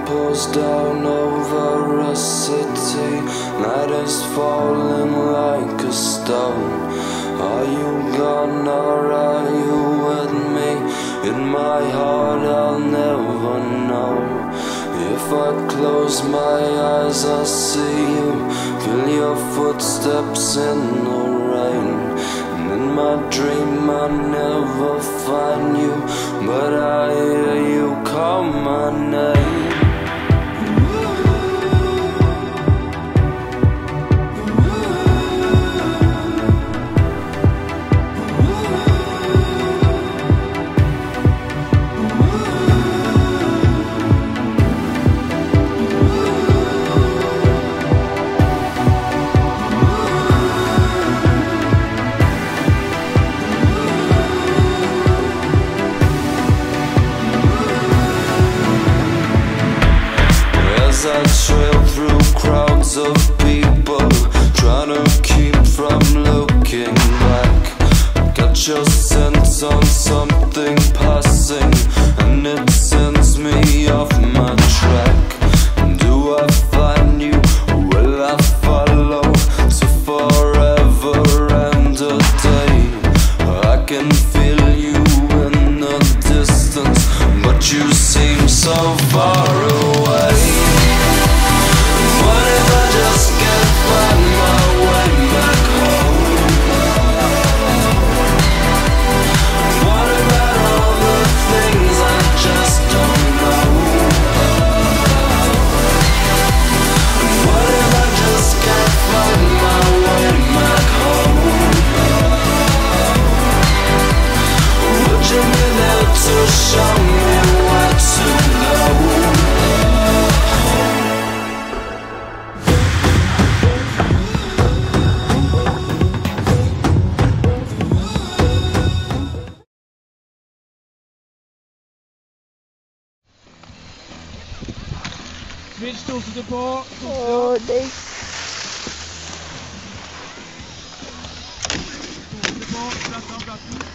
pours down over a city. Night is falling like a stone. Are you gone or are you with me? In my heart I'll never know. If I close my eyes I'll see you. Feel your footsteps in the rain. And in my dream I never find you, but I hear you call my name. I trail through crowds of people, trying to keep from looking back. Got your sense on something passing, and it sends me off my track. Do I find you? Will I follow to forever and a day? I can feel you in the distance, but you seem so far away. What if I just can't find my way back home? What about all the things I just don't know? What if I just can't find my way back home? Would you be there to show me where to go? Switch stolte på. Åh, nej. Stolte på, platten.